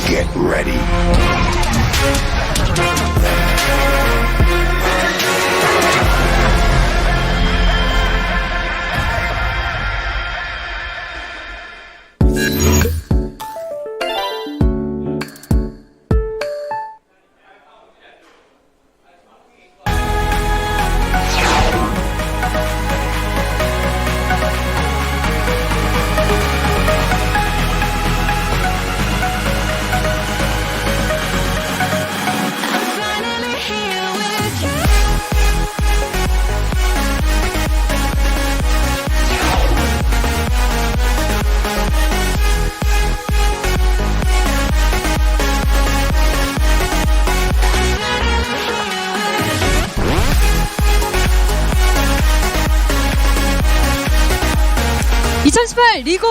Get ready.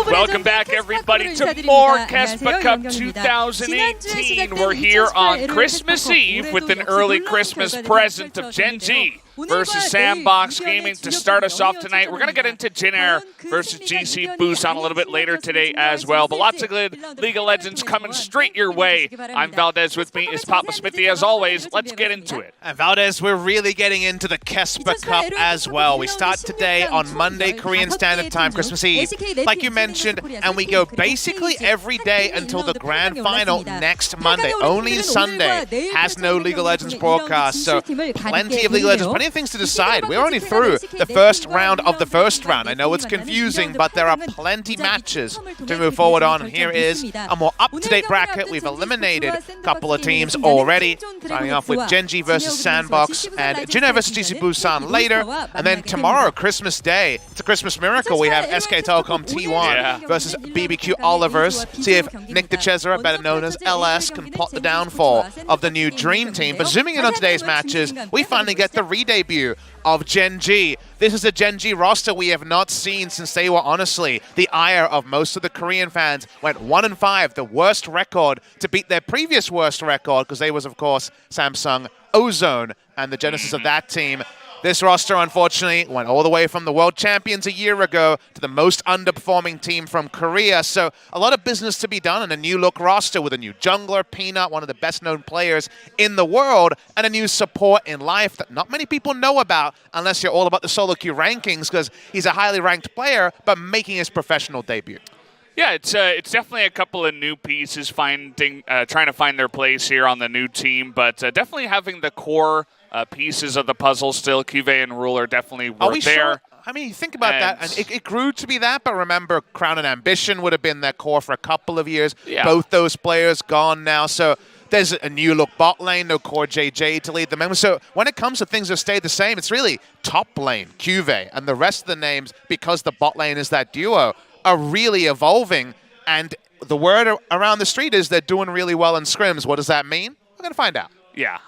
Welcome back, everybody, to more KeSPA Cup 2018. We're here on Christmas Eve with an early Christmas present of Gen.G versus SANDBOX Gaming to start us off tonight. We're going to get into Gen.R versus GC Busan a little bit later today as well, but lots of good League of Legends coming straight your way. I'm Valdez, with me is Papa Smithy as always. Let's get into it. And Valdez, we're really getting into the KeSPA Cup as well. We start today on Monday, Korean Standard Time, Christmas Eve, like you mentioned, and we go basically every day until the grand final next Monday. Only Sunday has no League of Legends broadcast, so plenty of League of Legends, plenty of things to decide. We're only through the first round of the first round. I know it's confusing, but there are plenty matches to move forward on. And here is a more up-to-date bracket. We've eliminated a couple of teams already, starting off with Gen.G versus SANDBOX and Gen.R versus GC Busan later. And then tomorrow, Christmas Day, it's a Christmas miracle. We have SK Telecom T1 versus BBQ Olivers. See if Nick DeCesare, better known as LS, can plot the downfall of the new Dream Team. But zooming in on today's matches, we finally get the re-debut of Gen.G. This is a Gen.G roster we have not seen since they were honestly the ire of most of the Korean fans. Went 1-5, the worst record to beat their previous worst record, because they was, of course, Samsung Ozone and the genesis of that team. This roster, unfortunately, went all the way from the world champions a year ago to the most underperforming team from Korea. So a lot of business to be done in a new look roster with a new jungler, Peanut, one of the best known players in the world, and a new support in life that not many people know about unless you're all about the solo queue rankings, because he's a highly ranked player, but making his professional debut. Yeah, it's definitely a couple of new pieces trying to find their place here on the new team, but definitely having the core pieces of the puzzle still. KeSPA and Ruler definitely were there. Sure? I mean, think about that, and it grew to be that, but remember, Crown and Ambition would have been their core for a couple of years. Yeah. Both those players gone now, so there's a new look bot lane, no core JJ to lead them. So when it comes to things that stay the same, it's really top lane, KeSPA, and the rest of the names, because the bot lane is that duo, are really evolving, and the word around the street is they're doing really well in scrims. What does that mean? We're going to find out. Yeah,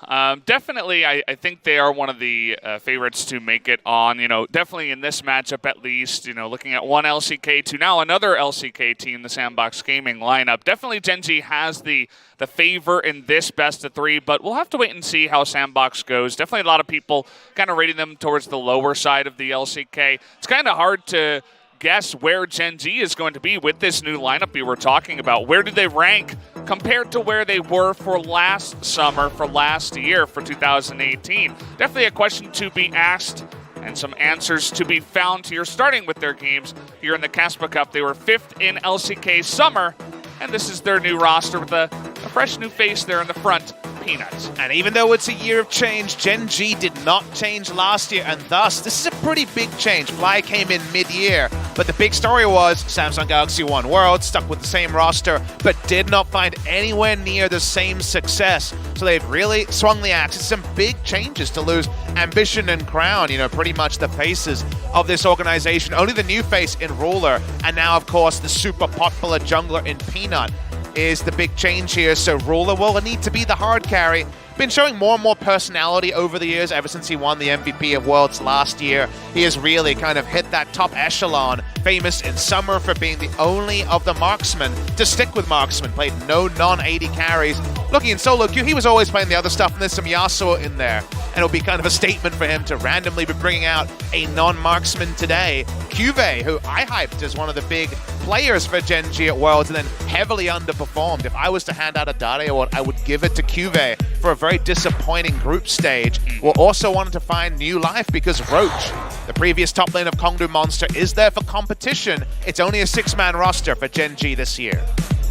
definitely. I think they are one of the favorites to make it on. Definitely in this matchup at least. Looking at one LCK to now another LCK team, the SANDBOX Gaming lineup. Definitely Gen.G has the favor in this best of three, but we'll have to wait and see how SANDBOX goes. Definitely a lot of people kind of rating them towards the lower side of the LCK. It's kind of hard to guess where Gen.G is going to be with this new lineup we were talking about. Where do they rank compared to where they were for last summer, for last year, for 2018? Definitely a question to be asked and some answers to be found here, starting with their games here in the KeSPA Cup. They were 5th in LCK Summer, and this is their new roster with a fresh new face there in the front. Peanuts. And even though it's a year of change, Gen.G did not change last year, and thus, this is a pretty big change. Fly came in mid-year, but the big story was Samsung Galaxy 1 World stuck with the same roster, but did not find anywhere near the same success. So they've really swung the axe. It's some big changes to lose Ambition and Crown, pretty much the faces of this organization. Only the new face in Ruler, and now, of course, the super popular jungler in Peanut. is the big change here. So Ruler will need to be the hard carry. Been showing more and more personality over the years, ever since he won the MVP of Worlds last year. He has really kind of hit that top echelon, famous in summer for being the only of the marksmen to stick with marksman, played no non-AD carries. Looking in solo queue, he was always playing the other stuff, and there's some Yasuo in there. And it'll be kind of a statement for him to randomly be bringing out a non-marksman today. KeSPA, who I hyped as one of the big players for Gen.G at Worlds, and then heavily underperformed. If I was to hand out a Dade award, I would give it to KeSPA for a very disappointing group stage. We're also wanting to find new life because Ro8, the previous top lane of Kongdu Monster, is there for competition. It's only a 6-man roster for Gen.G this year.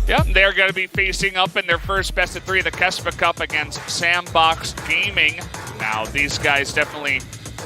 Yeah, they're going to be facing up in their first best of 3 of the KeSPA Cup against SANDBOX Gaming. Now, these guys definitely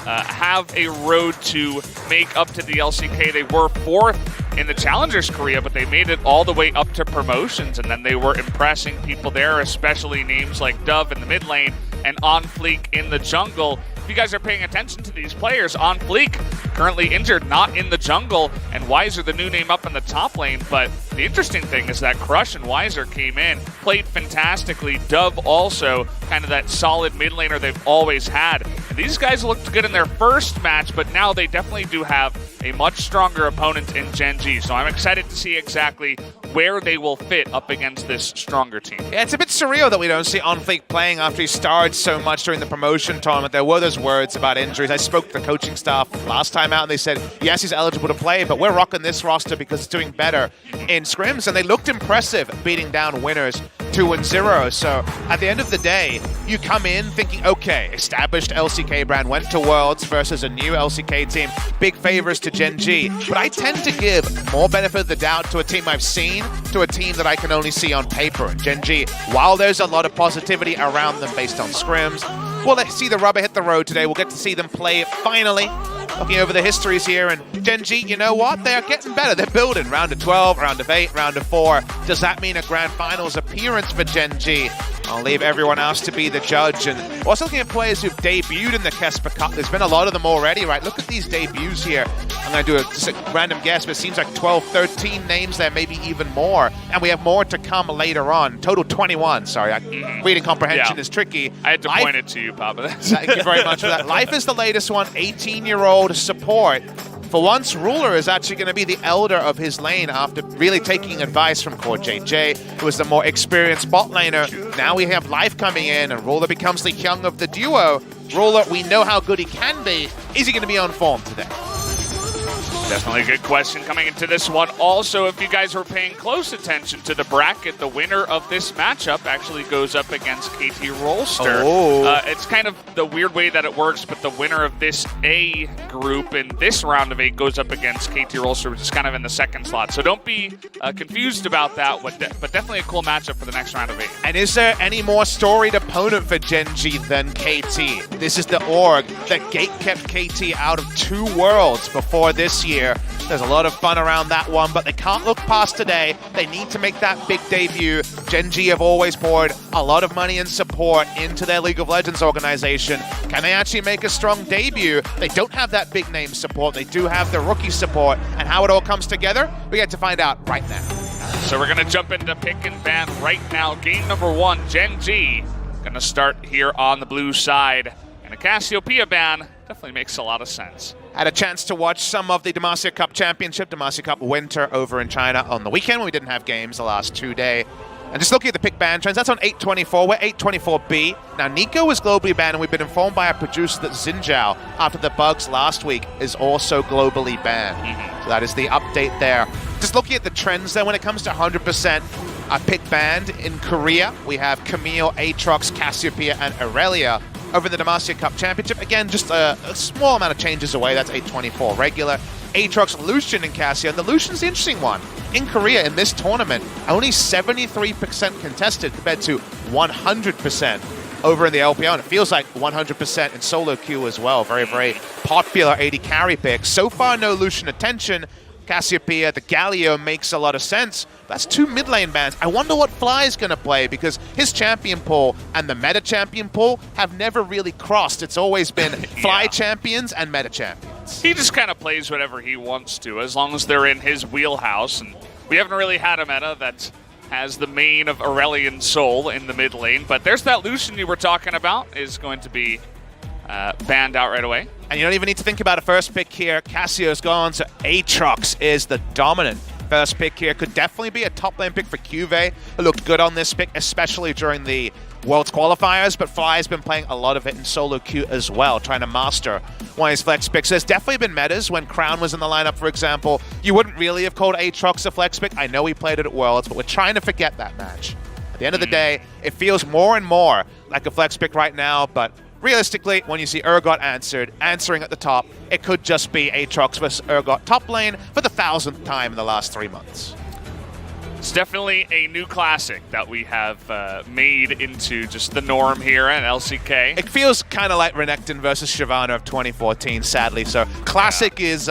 have a road to make up to the LCK. They were 4th in the Challengers Korea, but they made it all the way up to promotions, and then they were impressing people there, especially names like Dove in the mid lane and On Fleek in the jungle. If you guys are paying attention to these players, On Fleek currently injured, not in the jungle, and Weiser, the new name, up in the top lane. But the interesting thing is that Crush and Weiser came in, played fantastically. Dove also kind of that solid mid laner they've always had. And these guys looked good in their first match, but now they definitely do have a much stronger opponent in Gen.G. So I'm excited to see exactly where they will fit up against this stronger team. Yeah, it's a bit surreal that we don't see On Fleek playing after he starred so much during the promotion tournament. There were those words about injuries. I spoke to the coaching staff last time out, and they said, yes, he's eligible to play, but we're rocking this roster because it's doing better in scrims, and they looked impressive beating down winners 2-0. So at the end of the day, you come in thinking, okay, established LCK brand, went to Worlds versus a new LCK team, big favors to Gen.G. But I tend to give more benefit of the doubt to a team I've seen to a team that I can only see on paper. Gen.G, while there's a lot of positivity around them based on scrims, we'll see the rubber hit the road today. We'll get to see them play finally. Looking over the histories here, and Gen.G, you know what? They're getting better. They're building. Round of 12, round of 8, round of 4. Does that mean a grand finals appearance for Gen.G? I'll leave everyone else to be the judge. And also looking at players who've debuted in the KeSPA Cup. There's been a lot of them already, right? Look at these debuts here. I'm going to do just a random guess, but it seems like 12, 13 names there, maybe even more. And we have more to come later on. Total 21. Sorry, reading comprehension is tricky. I had to point it to you, Papa. Thank you very much for that. Life is the latest one. 18-year-old support. For once, Ruler is actually going to be the elder of his lane after really taking advice from Core JJ, who was the more experienced bot laner. Now we have Life coming in, and Ruler becomes the young of the duo. Ruler, we know how good he can be. Is he going to be on form today? Definitely a good question coming into this one. Also, if you guys were paying close attention to the bracket, the winner of this matchup actually goes up against KT Rolster. Oh. It's kind of the weird way that it works, but the winner of this A group in this round of 8 goes up against KT Rolster, which is kind of in the second slot. So don't be confused about that, but definitely a cool matchup for the next round of 8. And is there any more storied opponent for Gen.G than KT? This is the org that gatekept KT out of 2 worlds before this year. There's a lot of fun around that one, but they can't look past today. They need to make that big debut. Gen.G have always poured a lot of money and support into their League of Legends organization. Can they actually make a strong debut? They don't have that big name support. They do have the rookie support, and how it all comes together, we get to find out right now. So we're going to jump into pick and ban right now. Game number 1, Gen.G going to start here on the blue side. And a Cassiopeia ban definitely makes a lot of sense. Had a chance to watch some of the Demacia Cup Championship, Demacia Cup Winter over in China on the weekend when we didn't have games the last 2 days. And just looking at the pick ban trends, that's on 824. We're 824B. Now, Nico was globally banned, and we've been informed by our producer that Xinjiao, after the bugs last week, is also globally banned. So that is the update there. Just looking at the trends there, when it comes to 100% pick banned in Korea, we have Camille, Aatrox, Cassiopeia, and Aurelia. Over the Demacia Cup Championship, again, just a small amount of changes away. That's 824 regular. Aatrox, Lucian, and Cassia. And the Lucian's the interesting one. In Korea, in this tournament, only 73% contested compared to 100% over in the LPL. And it feels like 100% in solo queue as well. Very, very popular AD carry pick. So far, no Lucian attention. Cassiopeia, the Galio makes a lot of sense. That's 2 mid lane bans. I wonder what Fly's going to play, because his champion pool and the meta champion pool have never really crossed. It's always been Fly champions and meta champions. He just kind of plays whatever he wants to, as long as they're in his wheelhouse. And we haven't really had a meta that has the main of Aurelion Sol in the mid lane, but there's that Lucian you were talking about is going to be banned out right away. And you don't even need to think about a first pick here. Cassio's gone, so Aatrox is the dominant first pick here. Could definitely be a top lane pick for Cuvée, who looked good on this pick, especially during the Worlds qualifiers, but Fly's been playing a lot of it in solo queue as well, trying to master one of his flex picks. There's definitely been metas when Crown was in the lineup, for example. You wouldn't really have called Aatrox a flex pick. I know he played it at Worlds, but we're trying to forget that match. At the end of the day, it feels more and more like a flex pick right now, but realistically, when you see Urgot answering at the top, it could just be Aatrox versus Urgot top lane for the 1000th time in the last 3 months. It's definitely a new classic that we have made into just the norm here at LCK. It feels kind of like Renekton versus Shyvana of 2014, sadly. So classic is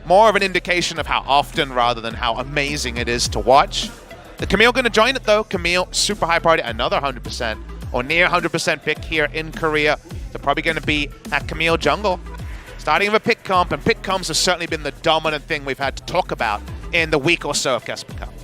more of an indication of how often rather than how amazing it is to watch. The Camille going to join it though. Camille, super high priority, another 100% or near 100% pick here in Korea. They're probably going to be at Camille jungle. Starting with a pick comp, and pick comps have certainly been the dominant thing we've had to talk about in the week or so of KeSPA Cup.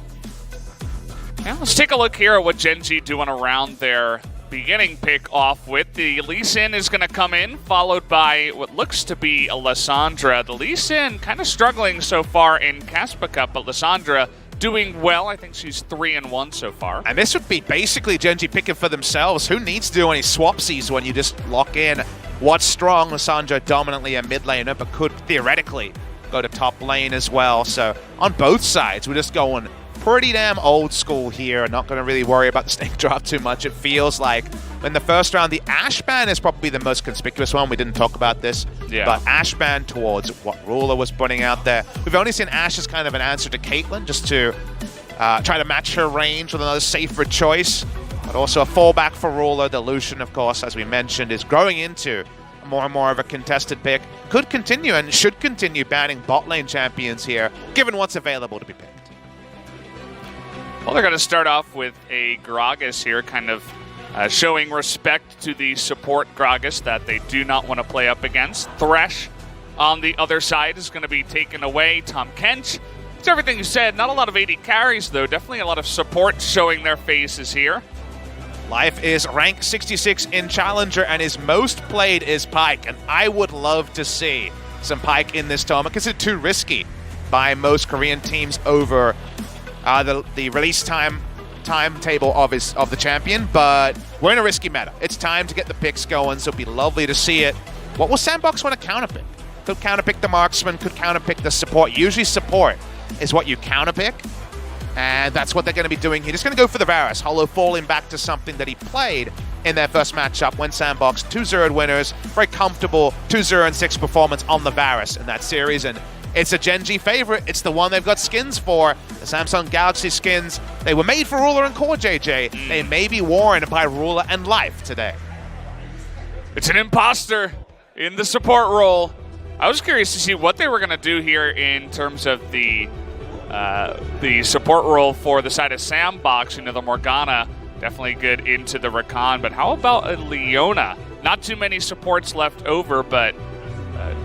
Yeah, let's take a look here at what Gen.G do on a round their beginning pick off with. The Lee Sin is going to come in, followed by what looks to be a Lissandra. The Lee Sin kind of struggling so far in KeSPA Cup, but Lissandra doing well. I think she's 3-1 so far. And this would be basically Gen.G picking for themselves. Who needs to do any swapsies when you just lock in what's strong? Lissandra dominantly a mid laner, but could theoretically go to top lane as well. So on both sides, we're just going pretty damn old school here. Not going to really worry about the snake drop too much. It feels like in the first round, the Ashe ban is probably the most conspicuous one. We didn't talk about this, but Ashe ban towards what Ruler was putting out there. We've only seen Ashe as kind of an answer to Caitlyn, just to try to match her range with another safer choice, but also a fallback for Ruler. The Lucian, of course, as we mentioned, is growing into more and more of a contested pick. Could continue and should continue banning bot lane champions here, given what's available to be picked. Well, they're going to start off with a Gragas here, kind of showing respect to the support Gragas that they do not want to play up against. Thresh on the other side is going to be taken away. Tom Kench, it's everything you said. Not a lot of AD carries, though. Definitely a lot of support showing their faces here. Life is rank 66 in Challenger, and his most played is Pyke, and I would love to see some Pyke in this tournament because it's too risky by most Korean teams over the release timetable of the champion, but we're in a risky meta. It's time to get the picks going, so it'd be lovely to see it. What will SANDBOX want to counterpick? Could counterpick the marksman, could counterpick the support. Usually support is what you counterpick, and that's what they're going to be doing here. Just going to go for the Varus. Hollow falling back to something that he played in their first matchup when SANDBOX 2-0 winners. Very comfortable 2-0-6 performance on the Varus in that series, and it's a Gen.G favorite. It's the one they've got skins for. The Samsung Galaxy skins. They were made for Ruler and Core, JJ. They may be worn by Ruler and Life today. It's an imposter in the support role. I was curious to see what they were going to do here in terms of the support role for the side of SANDBOX. You know, the Morgana, definitely good into the Rakan. But how about a Leona? Not too many supports left over, but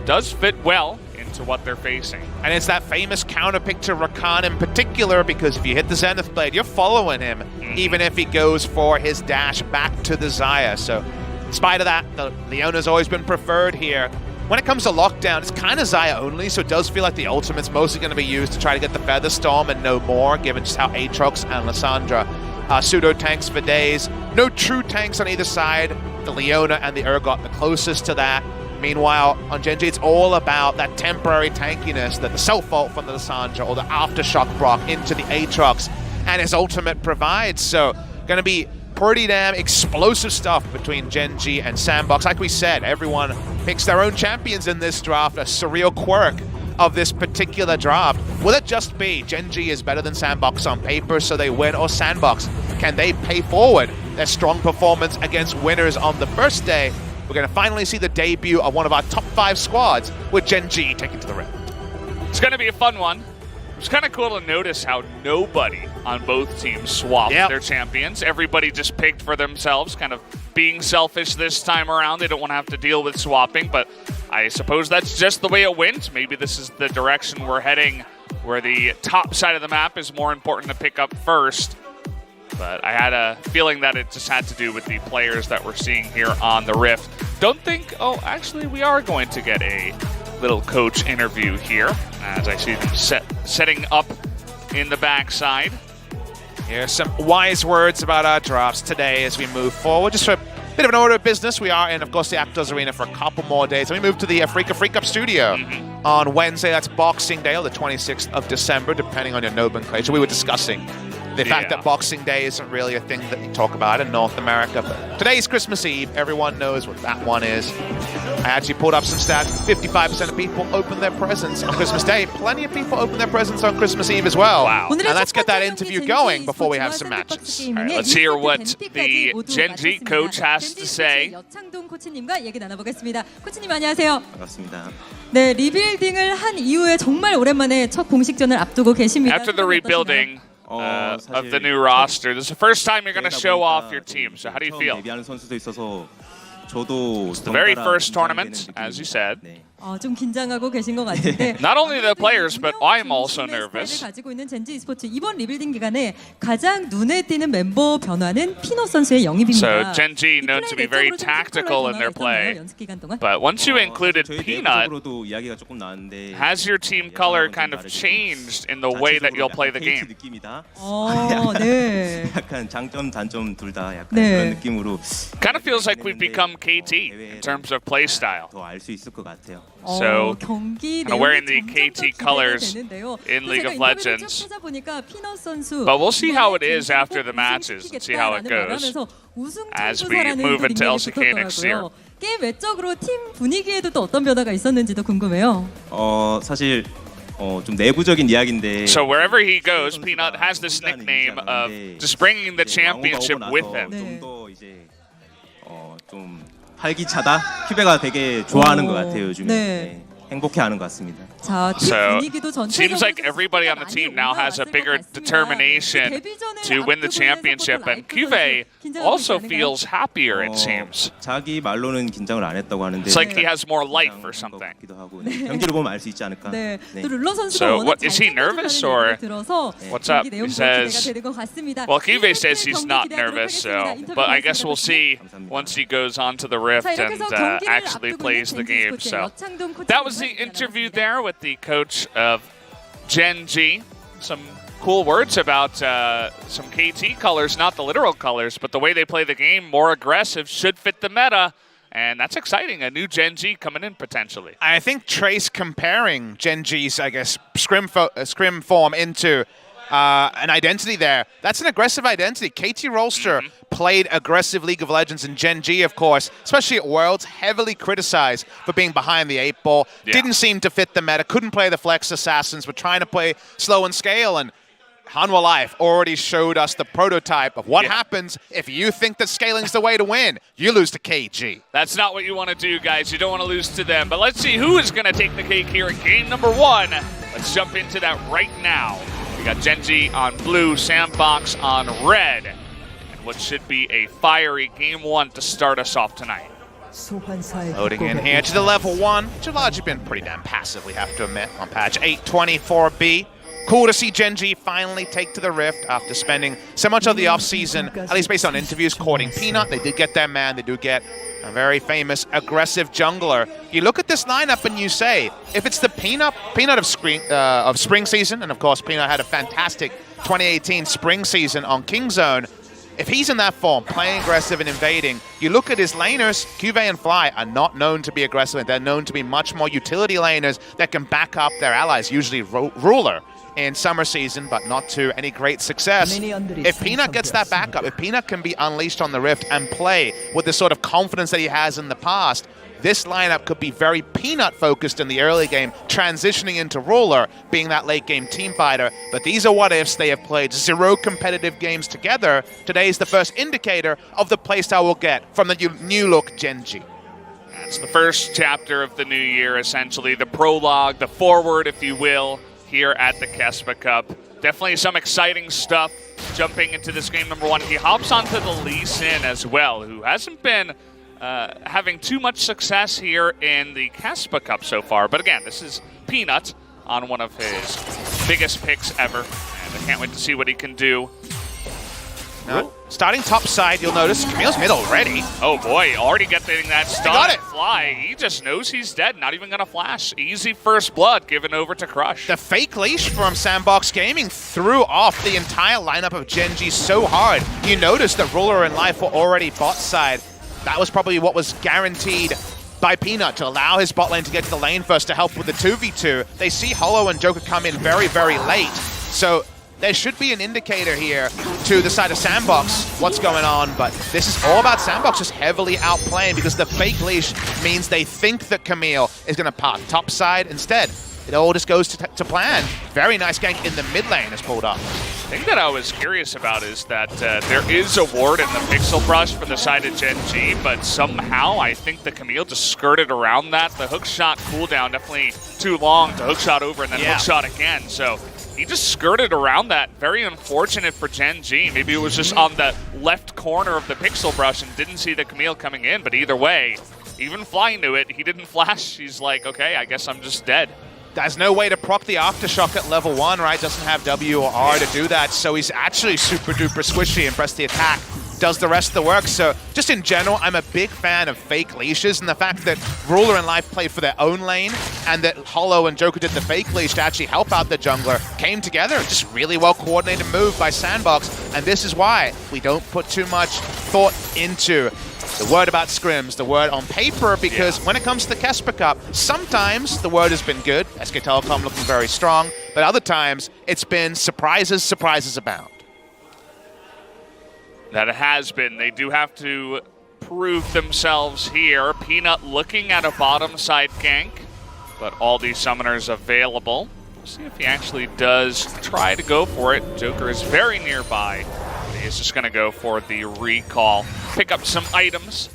does fit well to what they're facing. And it's that famous counterpick to Rakan in particular, because if you hit the Zenith Blade, you're following him, even if he goes for his dash back to the Xayah. So in spite of that, the Leona's always been preferred here. When it comes to lockdown, it's kind of Xayah only, so it does feel like the ultimate's mostly going to be used to try to get the Feather Storm and no more, given just how Aatrox and Lissandra pseudo tanks for days. No true tanks on either side. The Leona and the Urgot the closest to that. Meanwhile, on Gen.G, it's all about that temporary tankiness that the self-ult from the Lissandra or the Aftershock proc into the Aatrox and his ultimate provides. So, going to be pretty damn explosive stuff between Gen.G and SANDBOX. Like we said, everyone picks their own champions in this draft, a surreal quirk of this particular draft. Will it just be Gen.G is better than SANDBOX on paper, so they win, or SANDBOX, can they pay forward their strong performance against winners on the first day? We're going to finally see the debut of one of our top 5 squads with Gen.G taking to the rim. It's going to be a fun one. It's kind of cool to notice how nobody on both teams swapped their champions. Everybody just picked for themselves, kind of being selfish this time around. They don't want to have to deal with swapping, but I suppose that's just the way it went. Maybe this is the direction we're heading, where the top side of the map is more important to pick up first But I had a feeling that it just had to do with the players that we're seeing here on the Rift. Don't think, oh, actually we are going to get a little coach interview here as I see them setting up in the backside. Here's some wise words about our drops today as we move forward. Just for a bit of an order of business, we are in, of course, the Actors Arena for a couple more days. Then we move to the Freak Up Studio on Wednesday. That's Boxing Day, or the 26th of December, depending on your nomenclature. We were discussing the fact that Boxing Day isn't really a thing that you talk about in North America. But today's Christmas Eve. Everyone knows what that one is. I actually pulled up some stats. 55% of people open their presents on Christmas Day. Plenty of people open their presents on Christmas Eve as well. Wow. And let's get that interview going before we have some matches. All right, let's hear what the Gen.G coach has to say. 코치님과 얘기 나눠보겠습니다. 코치님 안녕하세요. 반갑습니다. 네, 리빌딩을 한 이후에 정말 오랜만에 첫 공식전을 앞두고 계십니다. After the rebuilding of the new roster, this is the first time you're going to show off your team. So how do you feel? 데뷔하는 선수도 있어서 저도 It's the very first tournament, as you said. 좀 긴장하고 계신 것 같은데. Not only the players, but I'm also nervous. 가지고 있는 젠지 e스포츠 이번 리빌딩 기간에 가장 눈에 띄는 멤버 변화는 피넛 선수의 영입입니다. So Gen.G known to be very tactical in their play, but once you included Peanut, 이야기가 조금 나왔는데 has your team color kind of changed in the way that you'll play the game? 느낌이다. 네. 약간 장점 단점 둘 다 약간 네. 그런 느낌으로. Kind of feels like we've become KT in terms of play style. 더 알 수 있을 것 같아요. So, 경기 wearing the KT colors in League of Legends. But we'll see how it is after the matches and see how it goes as we move into LCK next year. 게임 외적으로 팀 분위기에도 또 어떤 변화가 있었는지도 궁금해요. 사실 좀 내부적인 이야기인데. So wherever he goes, Peanut has this nickname of just bringing the championship with him. 좀더 이제 좀 활기차다. 큐베가 되게 좋아하는 것 같아요 요즘에. 네. 행복해하는 것 같습니다. So seems like everybody on the team now has a bigger determination to win the championship, and KeSPA also feels happier. It seems. 자기 말로는 긴장을 안 했다고 하는데. It's like he has more life or something. 경기를 보면 알 수 있지 않을까. 네. 또 룰러 선수가 So what is he nervous or what's up? He says. Well, KeSPA says he's not nervous, so but I guess we'll see once he goes on to the Rift and actually plays the game. So that was the interview there with the coach of Gen.G. Some cool words about some KT colors, not the literal colors, but the way they play the game, more aggressive, should fit the meta. And that's exciting, a new Gen.G coming in potentially. I think Trace comparing Gen.G's, I guess, scrim form into an identity there. That's an aggressive identity. KT Rolster played aggressive League of Legends, and Gen.G, of course, especially at Worlds, heavily criticized for being behind the 8-ball. Yeah. Didn't seem to fit the meta, couldn't play the Flex Assassins, were trying to play slow and scale, and Hanwha Life already showed us the prototype of what happens if you think that scaling's the way to win. You lose to KG. That's not what you want to do, guys. You don't want to lose to them. But let's see who is going to take the cake here in game number 1. Let's jump into that right now. We got Gen.G on blue, SANDBOX on red. And what should be a fiery game 1 to start us off tonight. Loading in here to the level 1, which have largely been pretty damn passive, we have to admit, on patch 824B. Cool to see Gen.G finally take to the Rift after spending so much of the offseason, at least based on interviews, courting Peanut. They did get their man. They do get a very famous, aggressive jungler. You look at this lineup and you say, if it's the Peanut of spring season, and of course Peanut had a fantastic 2018 spring season on Kingzone, if he's in that form, playing aggressive and invading, you look at his laners, KeSPA and Fly are not known to be aggressive. They're known to be much more utility laners that can back up their allies, usually Ruler in summer season, but not to any great success. If Peanut gets that backup, if Peanut can be unleashed on the Rift and play with the sort of confidence that he has in the past, this lineup could be very Peanut-focused in the early game, transitioning into Ruler, being that late-game team fighter. But these are what-ifs. They have played 0 competitive games together. Today is the first indicator of the playstyle we'll get from the new-look Gen.G. That's the first chapter of the new year, essentially. The prologue, the forward, if you will, here at the KeSPA Cup. Definitely some exciting stuff jumping into this game number 1. He hops onto the Lee Sin as well, who hasn't been having too much success here in the KeSPA Cup so far. But again, this is Peanut on one of his biggest picks ever, and I can't wait to see what he can do. Now, starting top side, you'll notice Camille's mid already. Oh boy, already getting that stun. got it. Fly. He just knows he's dead, not even gonna flash. Easy first blood given over to Crush. The fake leash from SANDBOX Gaming threw off the entire lineup of Gen.G so hard. You notice that Ruler and Life were already bot side. That was probably what was guaranteed by Peanut to allow his bot lane to get to the lane first to help with the 2v2. They see Hollow and Joker come in very, very late. So there should be an indicator here to the side of SANDBOX what's going on, but this is all about SANDBOX just heavily outplaying because the fake leash means they think that Camille is going to pop top side instead. It all just goes to plan. Very nice gank in the mid lane is pulled up. The thing that I was curious about is that there is a ward in the Pixel Brush for the side of Gen.G, but somehow I think the Camille just skirted around that. The hook shot cooldown definitely too long to hook shot over and then hook shot again. So he just skirted around that. Very unfortunate for Gen.G. Maybe it was just on the left corner of the Pixel Brush and didn't see the Camille coming in, but either way, even flying to it, he didn't flash. He's like, okay, I guess I'm just dead. There's no way to proc the Aftershock at level 1, right? Doesn't have W or R to do that, so he's actually super duper squishy and press the attack. Does the rest of the work. So just in general, I'm a big fan of fake leashes and the fact that Ruler and Life played for their own lane and that Hollow and Joker did the fake leash to actually help out the jungler came together. Just really well coordinated move by SANDBOX, and this is why we don't put too much thought into the word about scrims, the word on paper, because when it comes to the KeSPA Cup, sometimes the word has been good, SK Telecom looking very strong, but other times it's been surprises abound. That it has been. They do have to prove themselves here. Peanut looking at a bottom side gank, but all these summoners available. We'll see if he actually does try to go for it. Joker is very nearby. He's just going to go for the recall. Pick up some items.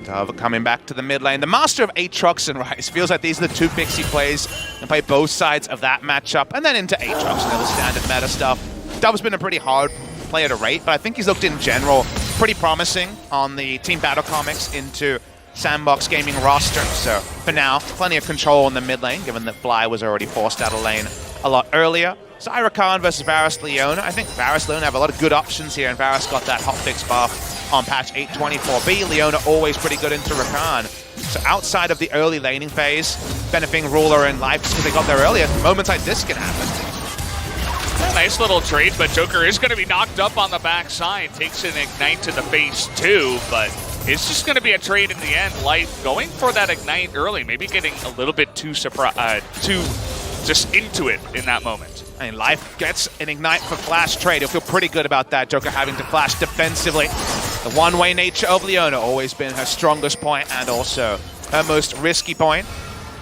Dove coming back to the mid lane. The master of Aatrox and Ryze. Feels like these are the two picks he plays and play both sides of that matchup. And then into Aatrox and other standard meta stuff. Dove's been a pretty hard player to rate, but I think he's looked in general pretty promising on the Team Battle Comics into SANDBOX Gaming roster. So for now, plenty of control in the mid lane, given that Fly was already forced out of lane a lot earlier. Zyra Khan versus Varus Leona. I think Varus Leona have a lot of good options here, and Varus got that hotfix buff on patch 824B. Leona always pretty good into Rakan. So outside of the early laning phase, benefiting Ruler and Life because they got there earlier, moments like this can happen. Nice little trade, but Joker is going to be knocked up on the backside. Takes an Ignite to the face too, but it's just going to be a trade in the end. Life going for that Ignite early, maybe getting a little bit too just into it in that moment. I mean, Life gets an Ignite for flash trade. He'll feel pretty good about that. Joker having to flash defensively. The one-way nature of Leona always been her strongest point and also her most risky point.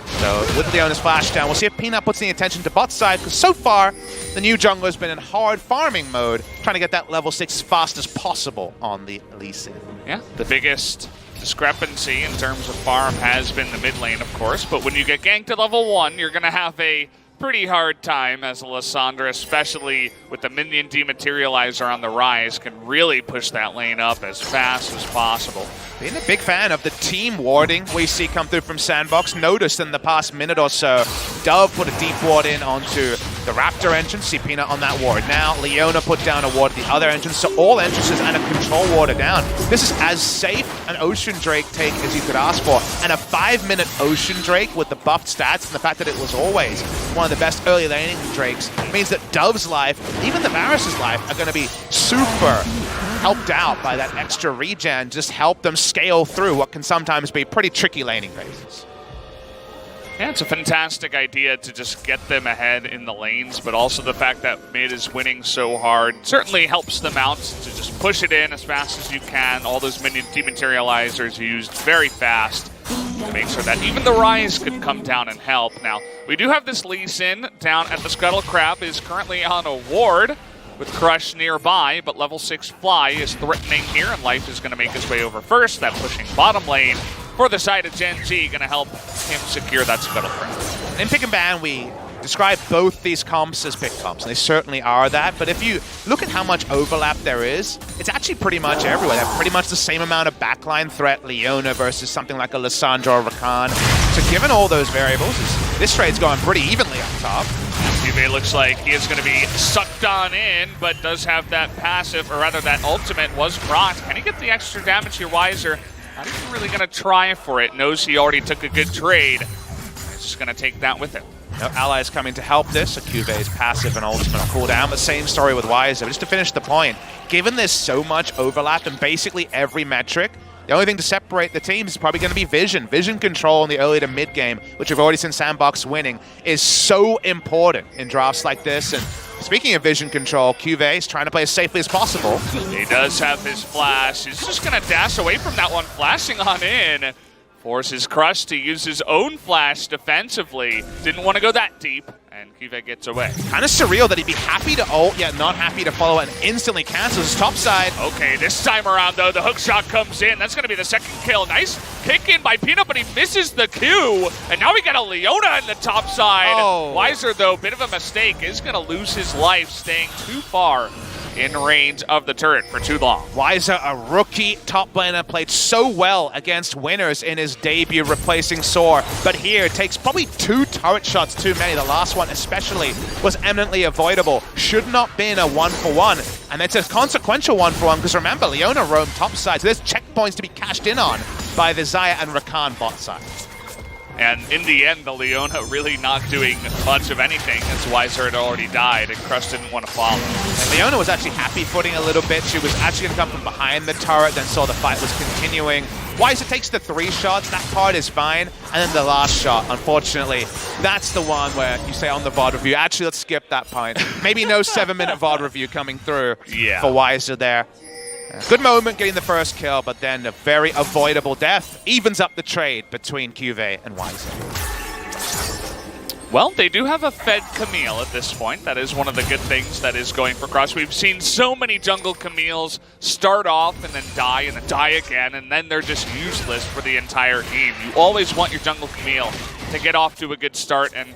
So with Leona's flash down, we'll see if Peanut puts any attention to bot side, because so far, the new jungler has been in hard farming mode, trying to get that level 6 as fast as possible on the Lee Sin. Yeah, the biggest discrepancy in terms of farm has been the mid lane, of course, but when you get ganked at level 1, you're going to have a pretty hard time as a Lissandra, especially with the minion dematerializer on the rise, can really push that lane up as fast as possible. Being a big fan of the team warding we see come through from SANDBOX. Noticed in the past minute or so, Dove put a deep ward in onto the Raptor entrance. See Peanut on that ward now. Leona put down a ward at the other entrance. So all entrances and a control ward are down. This is as safe an Ocean Drake take as you could ask for. And a 5-minute Ocean Drake with the buffed stats and the fact that it was always one of the best early laning Drakes means that Dove's life, even the Varus' life, are going to be super helped out by that extra regen. Just help them scale through what can sometimes be pretty tricky laning phases. Yeah, it's a fantastic idea to just get them ahead in the lanes, but also the fact that mid is winning so hard certainly helps them out to just push it in as fast as you can. All those minion dematerializers used very fast to make sure that even the Rise could come down and help. Now, we do have this Lee Sin down at the Scuttle Crab, is currently on a ward with Crush nearby, but level 6 Fly is threatening here, and Life is going to make his way over first. That pushing bottom lane for the side of Gen.G, going to help him secure that Scuttle Crab. In Pick and Ban, we describe both these comps as pick comps, and they certainly are that, but if you look at how much overlap there is, it's actually pretty much everywhere. They have pretty much the same amount of backline threat, Leona versus something like a Lissandra or Rakan. So given all those variables, this trade's going pretty evenly up top. You KeSPA looks like he is going to be sucked on in, but does have that passive, or rather that ultimate was procced. Can he get the extra damage here, Weiser? Not even really going to try for it. Knows he already took a good trade. He's just going to take that with him. No allies coming to help this. So Cuve's passive and ultimate on cooldown. But same story with Weiser. But just to finish the point, given there's so much overlap in basically every metric, the only thing to separate the teams is probably going to be vision. Vision control in the early to mid game, which we've already seen SANDBOX winning, is so important in drafts like this. And speaking of vision control, Cuve is trying to play as safely as possible. He does have his flash. He's just going to dash away from that one, flashing on in. Forces Crush to use his own flash defensively. Didn't want to go that deep, and Cuve gets away. Kind of surreal that he'd be happy to ult, yet not happy to follow it, and instantly cancels his top side. Okay, this time around, though, the hook shot comes in. That's going to be the second kill. Nice kick in by Peanut, but he misses the Q. And now we got a Leona in the top side. Oh. Weiser, though, bit of a mistake, is going to lose his life, staying too far in range of the turret for too long. Weiser, a rookie top laner, played so well against winners in his debut, replacing Soar. But here, takes probably 2 turret shots too many. The last one especially was eminently avoidable. Should not been a 1-for-1. And it's a consequential 1-for-1, because remember, Leona roamed top side, so there's checkpoints to be cashed in on by the Xayah and Rakan bot side. And in the end, the Leona really not doing much of anything, as Weiser had already died, and Crush didn't want to follow. And Leona was actually happy footing a little bit. She was actually going to come from behind the turret, then saw the fight was continuing. Weiser takes the 3 shots, that part is fine. And then the last shot, unfortunately, that's the one where you say on the VOD review, actually, let's skip that point. Maybe no 7-minute VOD review coming through for Weiser there. Good moment getting the first kill, but then a very avoidable death evens up the trade between Cuve and Weiser. Well, they do have a fed Camille at this point. That is one of the good things that is going for Crush. We've seen so many jungle Camilles start off and then die again, and then they're just useless for the entire game. You always want your jungle Camille to get off to a good start and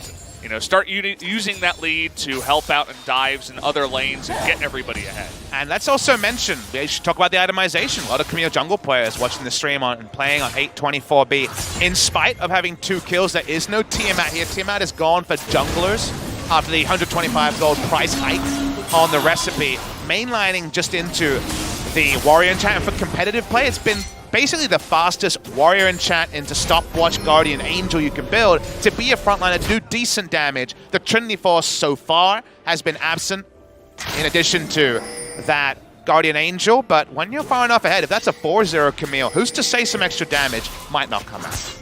start using that lead to help out in dives in other lanes and get everybody ahead. And let's also mention, we should talk about the itemization. A lot of Camille jungle players watching the stream and playing on 824B. In spite of having 2 kills, there is no Tiamat here. Tiamat is gone for junglers after the 125 gold price hike on the recipe. Mainlining just into the warrior enchant. And for competitive play, it's been basically the fastest warrior enchant into stopwatch guardian angel you can build to be a frontliner to do decent damage. The Trinity Force so far has been absent in addition to that guardian angel, but when you're far enough ahead, if that's a 4-0 Camille, who's to say some extra damage might not come out.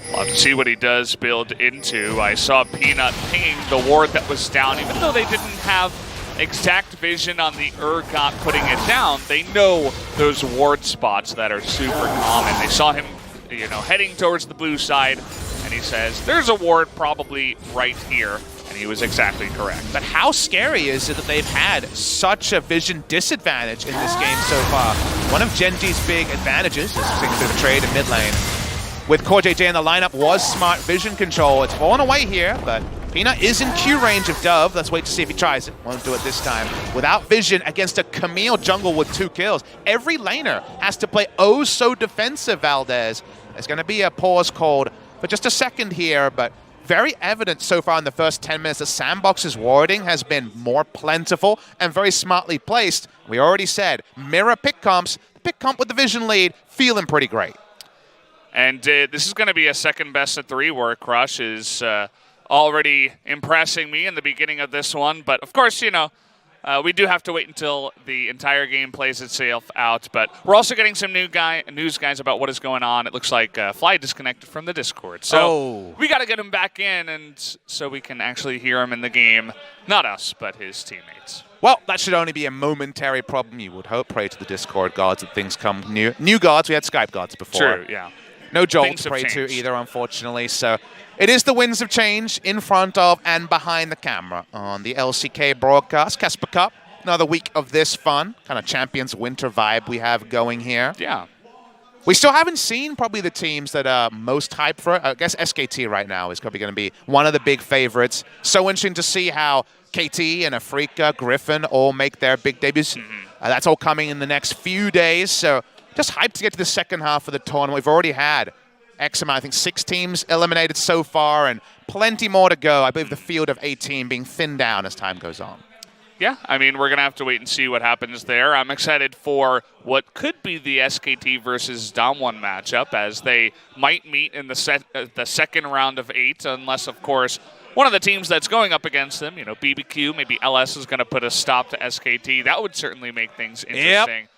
We'll have to see what he does build into. I saw Peanut pinging the ward that was down, even though they didn't have exact vision on the Urgot putting it down. They know those ward spots that are super common. They saw him, heading towards the blue side, and he says, there's a ward probably right here, and he was exactly correct. But how scary is it that they've had such a vision disadvantage in this game so far? One of Gen.G's big advantages is seeing through the trade in mid lane. With CoreJJ in the lineup was smart vision control. It's fallen away here, but Peanut is in Q range of Dove. Let's wait to see if he tries it. Won't do it this time. Without vision against a Camille jungle with 2 kills. Every laner has to play oh so defensive, Valdez. There's going to be a pause called for just a second here, but very evident so far in the first 10 minutes that SANDBOX's warding has been more plentiful and very smartly placed. We already said, mirror pick comps. The pick comp with the vision lead, feeling pretty great. And this is going to be a second best of 3 where Crush is already impressing me in the beginning of this one. But of course, we do have to wait until the entire game plays itself out. But we're also getting some news, guys, about what is going on. It looks like Fly disconnected from the Discord. So we got to get him back in, and so we can actually hear him in the game. Not us, but his teammates. Well, that should only be a momentary problem, you would hope. Pray to the Discord gods that things come new. New gods, we had Skype gods before. True, yeah. No Joel to pray to either, unfortunately. So it is the winds of change in front of and behind the camera on the LCK broadcast. KeSPA Cup, another week of this fun, kind of Champions Winter vibe we have going here. Yeah. We still haven't seen probably the teams that are most hyped for it. I guess SKT right now is probably going to be one of the big favorites. So interesting to see how KT and Afrika, Griffin all make their big debuts. That's all coming in the next few days. So just hyped to get to the second half of the tournament. We've already had X amount, I think 6 teams eliminated so far, and plenty more to go. I believe the field of 18 being thinned down as time goes on. Yeah, I mean, we're going to have to wait and see what happens there. I'm excited for what could be the SKT versus Damwon matchup, as they might meet in the second round of 8, unless, of course, one of the teams that's going up against them, BBQ, maybe LS is going to put a stop to SKT. That would certainly make things interesting. Yep.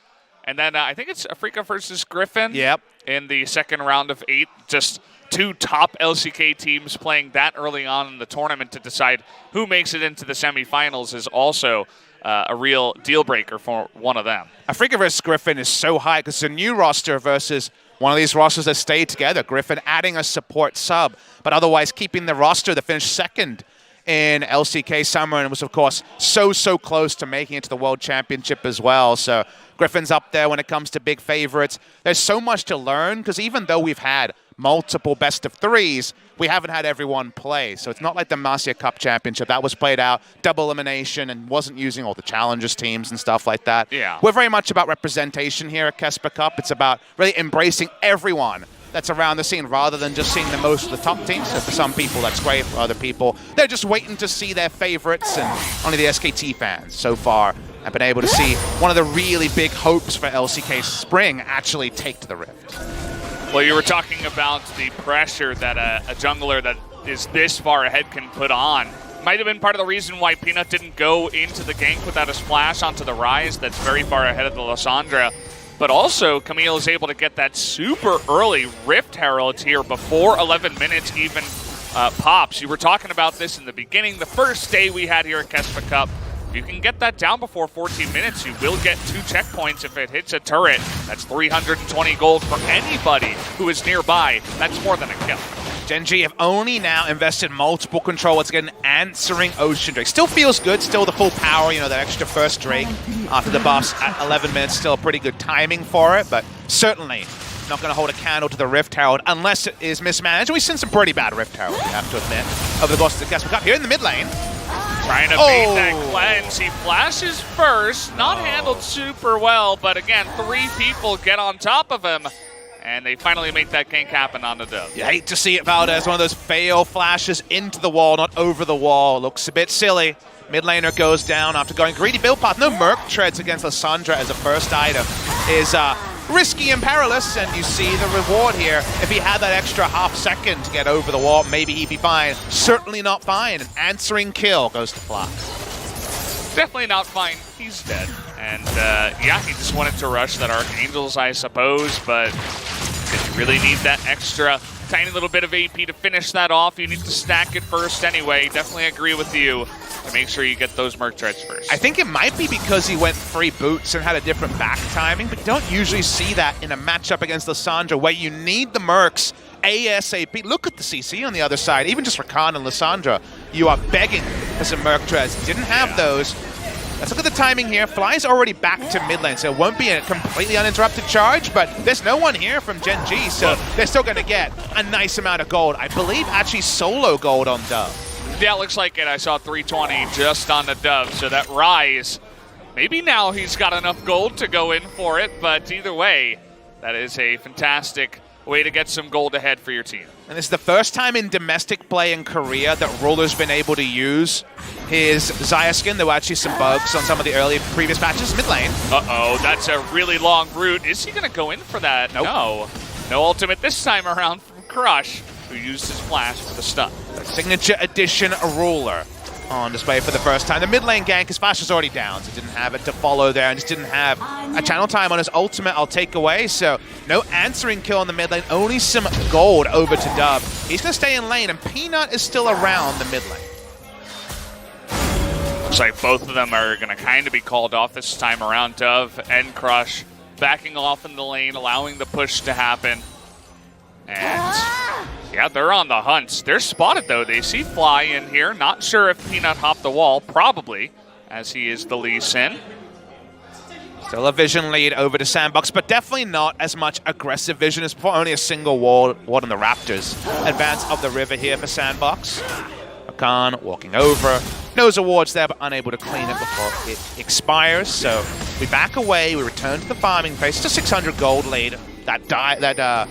And then I think it's Afrika versus Griffin Yep. in the second round of 8. Just 2 top LCK teams playing that early on in the tournament to decide who makes it into the semifinals is also a real deal breaker for one of them. Afrika versus Griffin is so high because it's a new roster versus one of these rosters that stayed together. Griffin adding a support sub, but otherwise keeping the roster that finished second in LCK Summer and was, of course, so close to making it to the World Championship as well. So Griffin's up there when it comes to big favorites. There's so much to learn because even though we've had multiple best of 3s, we haven't had everyone play. So it's not like the Masia Cup Championship. That was played out, double elimination, and wasn't using all the challengers teams and stuff like that. Yeah. We're very much about representation here at KeSPA Cup. It's about really embracing everyone that's around the scene rather than just seeing the most of the top teams. So for some people, that's great. For other people, they're just waiting to see their favorites, and only the SKT fans so far have been able to see one of the really big hopes for LCK Spring actually take to the Rift. Well, you were talking about the pressure that a jungler that is this far ahead can put on. Might have been part of the reason why Peanut didn't go into the gank without a splash onto the Rise that's very far ahead of the Lysandra. But also, Camille is able to get that super early Rift Herald here before 11 minutes even pops. You were talking about this in the beginning, the first day we had here at KeSPA Cup. If you can get that down before 14 minutes, you will get 2 checkpoints if it hits a turret. That's 320 gold for anybody who is nearby. That's more than a kill. Gen.G have only now invested multiple controllers to get an answering Ocean Drake. Still feels good, still the full power, that extra first Drake after the buffs at 11 minutes. Still a pretty good timing for it, but certainly not going to hold a candle to the Rift Herald unless it is mismanaged. We've seen some pretty bad Rift Herald, we have to admit, over the course of the KeSPA Cup. Here in the mid lane, trying to bait that cleanse. He flashes first, not handled super well, but again, 3 people get on top of him, and they finally make that gank happen on the Dove. You hate to see it, Valdez. One of those fail flashes into the wall, not over the wall. Looks a bit silly. Mid laner goes down after going greedy build path. No Merc treads against Lysandra as a first item is risky and perilous, and you see the reward here. If he had that extra half second to get over the wall, maybe he'd be fine. Certainly not fine. An answering kill goes to Flock. Definitely not fine. He's dead. And yeah, he just wanted to rush that Archangels, I suppose, but did you really need that extra tiny little bit of AP to finish that off? You need to stack it first anyway. Definitely agree with you to make sure you get those Merc treads first. I think it might be because he went free boots and had a different back timing, but you don't usually see that in a matchup against Lysandra where you need the Mercs ASAP. Look at the CC on the other side. Even just for Khan and Lysandra, you are begging for some Merc treads. Didn't have those. Let's look at the timing here. Fly's already back to mid lane, so it won't be a completely uninterrupted charge, but there's no one here from Gen.G, so they're still going to get a nice amount of gold. I believe actually solo gold on Dove. Yeah, looks like it. I saw 320 just on the Dove, so that Rise, maybe now he's got enough gold to go in for it, but either way, that is a fantastic way to get some gold ahead for your team. And this is the first time in domestic play in Korea that Ruler's been able to use his Xayah skin. There were actually some bugs on some of the early previous patches. Mid lane. Uh-oh, that's a really long route. Is he going to go in for that? Nope. No. No ultimate this time around from Crush, who used his flash for the stun. Signature edition Ruler on display for the first time. The mid lane gank, his flash was already down, so didn't have it to follow there, and just didn't have a channel time on his ultimate. I'll take away, so no answering kill on the mid lane, only some gold over to Dove. He's going to stay in lane, and Peanut is still around the mid lane. Looks like both of them are going to kind of be called off this time around. Dove and Crush backing off in the lane, allowing the push to happen. And yeah, they're on the hunt. They're spotted, though. They see Fly in here. Not sure if Peanut hopped the wall. Probably, as he is the Lee Sin. Still a vision lead over to SANDBOX, but definitely not as much aggressive vision as before. Only a single ward on the Raptors. Advance up the river here for SANDBOX. Khan walking over. Knows a ward's there, but unable to clean it before it expires. So we back away. We return to the farming phase. It's a 600 gold lead. That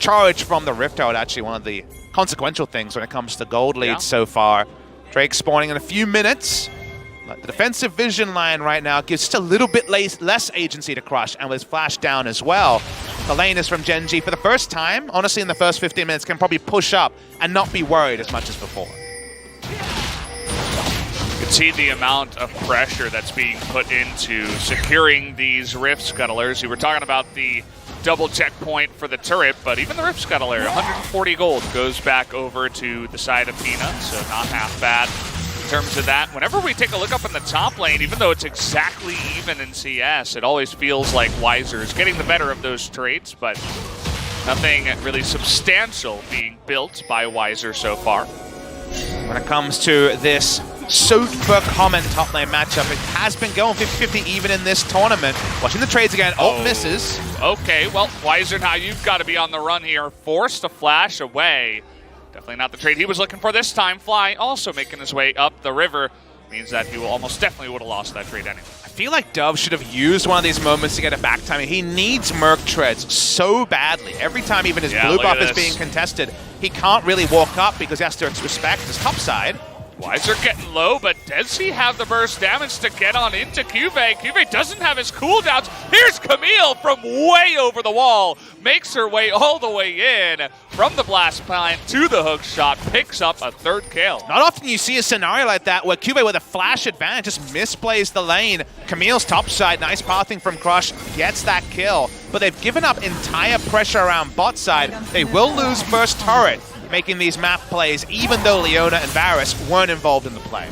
charge from the Rift Herald, actually one of the consequential things when it comes to gold leads so far. Drake spawning in a few minutes. But the defensive vision line right now gives just a little bit less agency to Crush, and with his flash down as well. The lane is from Gen.G for the first time. Honestly, in the first 15 minutes, can probably push up and not be worried as much as before. You can see the amount of pressure that's being put into securing these Rift Scuttlers. You were talking about the double checkpoint for the turret, but even the Rift Scuttler, 140 gold, goes back over to the side of Peanut, so not half bad in terms of that. Whenever we take a look up in the top lane, even though it's exactly even in CS, it always feels like Wiser is getting the better of those traits, but nothing really substantial being built by Wiser so far. When it comes to this super common top lane matchup, it has been going 50-50 even in this tournament. Watching the trades again, ult misses. Okay, well, Wiser, now you've got to be on the run here. Forced to flash away. Definitely not the trade he was looking for this time. Fly also making his way up the river. Means that he will almost definitely would have lost that trade anyway. I feel like Dove should have used one of these moments to get a back time. He needs Merc treads so badly. Every time even his blue buff is being contested, he can't really walk up because he has to respect his top side. Wiser getting low, but does he have the burst damage to get on into QV? QV doesn't have his cooldowns. Here's Camille from way over the wall. Makes her way all the way in from the blast plant to the hook shot. Picks up a third kill. Not often you see a scenario like that where QV with a flash advantage just misplays the lane. Camille's top side, nice pathing from Crush, gets that kill. But they've given up entire pressure around bot side. They will lose first turret, making these map plays, even though Leona and Varus weren't involved in the play.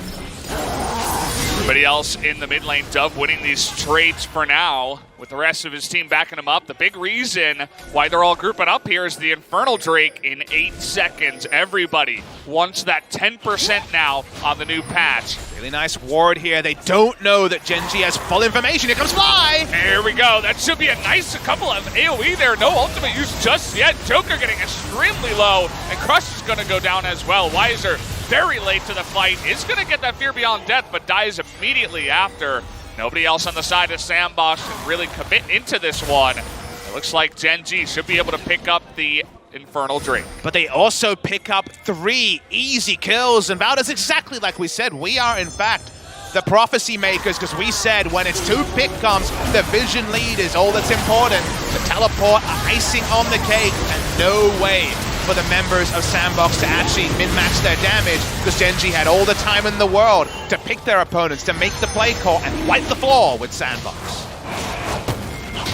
Everybody else in the mid lane, Dove winning these trades for now, with the rest of his team backing him up. The big reason why they're all grouping up here is the Infernal Drake in 8 seconds. Everybody wants that 10% now on the new patch. Really nice ward here. They don't know that Gen.G has full information. Here comes Fly! There we go. That should be a nice couple of AoE there. No ultimate use just yet. Joker getting extremely low, and Crush is going to go down as well. Wiser, very late to the fight, is going to get that Fear Beyond Death, but dies immediately after. Nobody else on the side of SANDBOX can really commit into this one. It looks like Gen.G should be able to pick up the Infernal Drake. But they also pick up 3 easy kills, and Valda's exactly like we said. We are, in fact, the prophecy makers, because we said when it's 2 pick comes, the vision lead is all that's important. The teleport, icing on the cake, and no way for the members of SANDBOX to actually min-max their damage, because Gen.G had all the time in the world to pick their opponents, to make the play call, and wipe the floor with SANDBOX.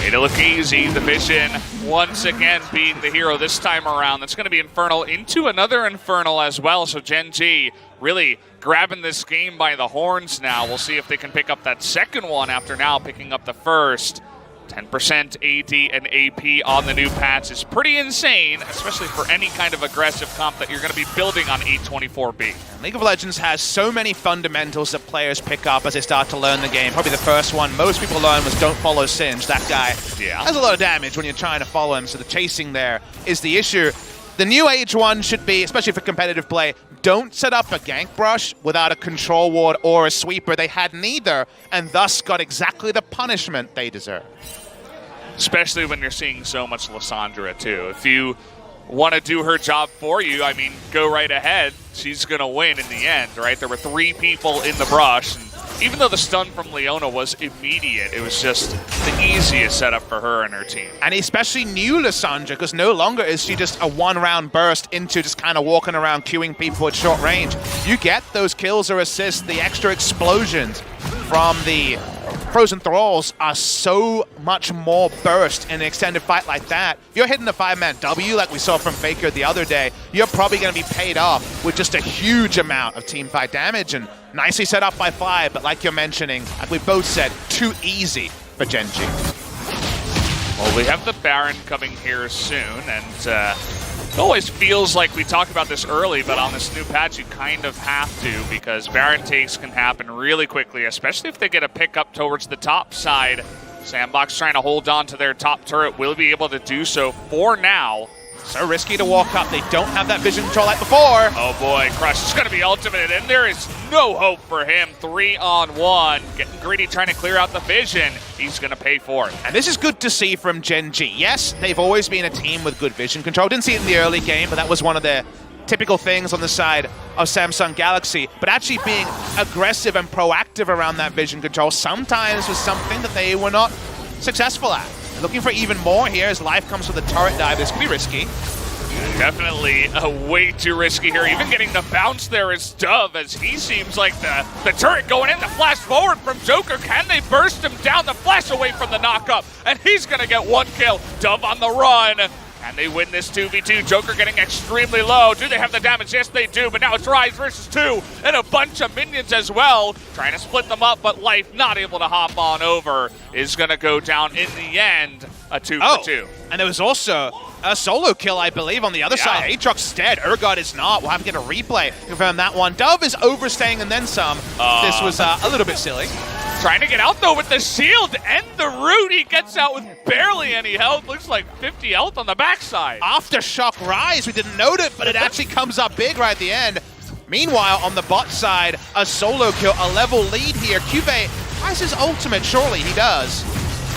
Made it look easy. The Vision once again being the hero this time around. That's going to be Infernal into another Infernal as well. So Gen.G really grabbing this game by the horns now. We'll see if they can pick up that second one after now picking up the first. 10% AD and AP on the new patch is pretty insane, especially for any kind of aggressive comp that you're going to be building on 824B. League of Legends has so many fundamentals that players pick up as they start to learn the game. Probably the first one most people learn was don't follow Singe. That guy has a lot of damage when you're trying to follow him, so the chasing there is the issue. The new age one should be, especially for competitive play, don't set up a gank brush without a control ward or a sweeper. They had neither, and thus got exactly the punishment they deserve. Especially when you're seeing so much Lissandra too. If you want to do her job for you, I mean, go right ahead. She's going to win in the end, right? There were 3 people in the brush, and even though the stun from Leona was immediate, it was just the easiest setup for her and her team. And especially new Lissandra, because no longer is she just a 1-round burst into just kind of walking around queuing people at short range. You get those kills or assists, the extra explosions from the Frozen Thralls are so much more burst in an extended fight like that. If you're hitting a 5-man W like we saw from Faker the other day, you're probably going to be paid off with just a huge amount of team fight damage, and nicely set up by Fly, but like you're mentioning, like we both said, too easy for Gen.G. Well, we have the Baron coming here soon, and it always feels like we talk about this early, but on this new patch you kind of have to, because Baron takes can happen really quickly, especially if they get a pickup towards the top side. SANDBOX trying to hold on to their top turret will be able to do so for now. So risky to walk up. They don't have that vision control like before. Oh boy, Crush is going to be ultimated, and there is no hope for him. 3-on-1, getting greedy, trying to clear out the vision. He's going to pay for it. And this is good to see from Gen.G. Yes, they've always been a team with good vision control. Didn't see it in the early game, but that was one of their typical things on the side of Samsung Galaxy. But actually being aggressive and proactive around that vision control sometimes was something that they were not successful at. Looking for even more here as Life comes with a turret dive. This could be risky. Definitely way too risky here. Even getting the bounce there is Dove, as he seems like the turret going in. The flash forward from Joker. Can they burst him down? The flash away from the knock-up, and he's going to get one kill. Dove on the run. And they win this 2v2. Joker getting extremely low. Do they have the damage? Yes, they do. But now it's Rise versus 2 and a bunch of minions as well. Trying to split them up, but Life not able to hop on over. Is going to go down in the end. A 2-for-2. And there was also a solo kill, I believe, on the other side. Aatrox is dead. Urgot is not. We'll have to get a replay to confirm that one. Dove is overstaying and then some. This was a little bit silly. Trying to get out, though, with the shield and the root. He gets out with barely any health. Looks like 50 health on the backside. Aftershock Rise, we didn't note it, but it actually comes up big right at the end. Meanwhile, on the bot side, a solo kill, a level lead here. KeSPA has his ultimate, surely he does.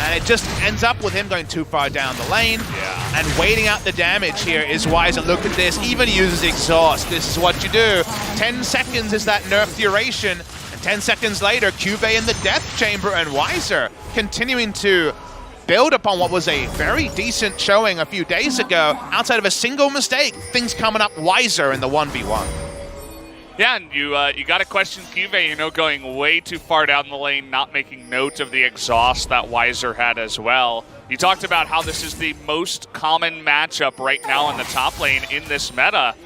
And it just ends up with him going too far down the lane. Yeah. And waiting out the damage here is Wiser. Look at this, even uses Exhaust. This is what you do. 10 seconds is that nerf duration. 10 seconds later, KeSPA in the death chamber, and Wiser continuing to build upon what was a very decent showing a few days ago. Outside of a single mistake, things coming up Wiser in the 1v1. Yeah, and you got to question KeSPA, going way too far down the lane, not making note of the exhaust that Wiser had as well. You talked about how this is the most common matchup right now in the top lane in this meta.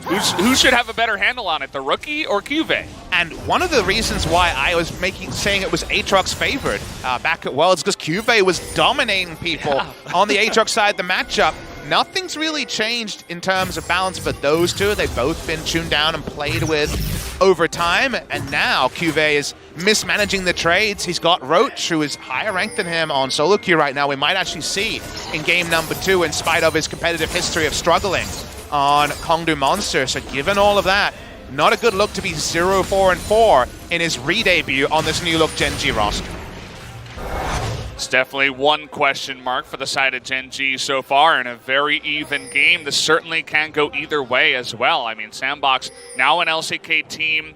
Who should have a better handle on it, the rookie or KeSPA? And one of the reasons why I was saying it was Aatrox favored back at Worlds, because KeSPA was dominating people on the Aatrox side of the matchup. Nothing's really changed in terms of balance for those two. They've both been tuned down and played with over time, and now KeSPA is mismanaging the trades. He's got Ro8, who is higher ranked than him on solo queue right now. We might actually see in game number 2, in spite of his competitive history of struggling on Kongdu Monster. So given all of that, not a good look to be 0-4-4 in his re-debut on this new look Gen.G roster. It's definitely one question mark for the side of Gen.G so far in a very even game. This certainly can go either way as well. I mean, SANDBOX now an LCK team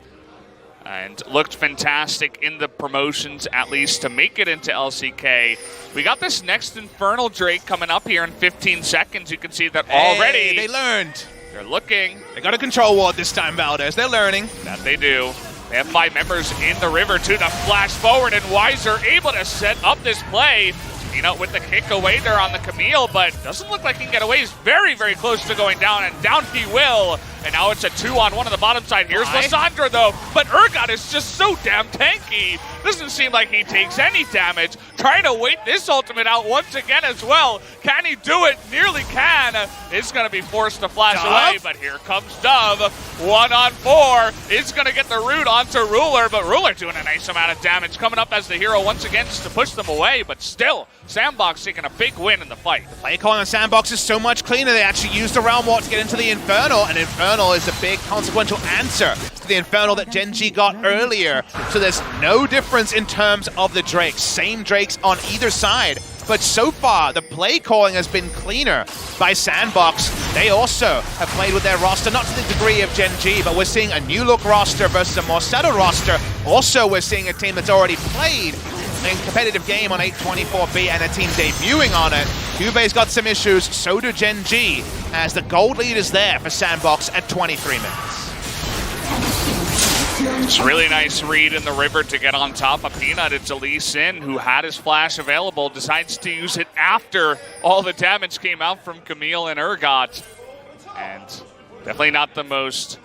and looked fantastic in the promotions, at least to make it into LCK. We got this next Infernal Drake coming up here in 15 seconds. You can see that already. They learned. They're looking. They got a control ward this time, Valdez. They're learning. That they do. They have 5 members in the river to the flash forward, and Wiser able to set up this play. With the kick away there on the Camille, but doesn't look like he can get away. He's very, very close to going down, and down he will. And now it's a 2-on-1 on the bottom side. Here's Lissandra, though, but Urgot is just so damn tanky. Doesn't seem like he takes any damage. Trying to wait this ultimate out once again as well. Can he do it? Nearly can. It's going to be forced to flash away, but here comes Dove. 1-on-4. It's going to get the root onto Ruler, but Ruler doing a nice amount of damage. Coming up as the hero once again just to push them away, but still, SANDBOX taking a big win in the fight. Play calling on SANDBOX is so much cleaner. They actually used the Realm Walk to get into the Infernal, and Infernal is a big consequential answer to the Infernal that Gen.G got earlier. So there's no difference in terms of the Drakes. Same Drakes on either side. But so far, the play calling has been cleaner by SANDBOX. They also have played with their roster, not to the degree of Gen.G, but we're seeing a new look roster versus a more settled roster. Also, we're seeing a team that's already played in competitive game on 824B and a team debuting on it. KeSPA's got some issues, so do Gen.G, as the gold lead is there for SANDBOX at 23 minutes. It's a really nice read in the river to get on top of Peanut. It's Lee Sin, who had his flash available, decides to use it after all the damage came out from Camille and Urgot. And definitely not the most,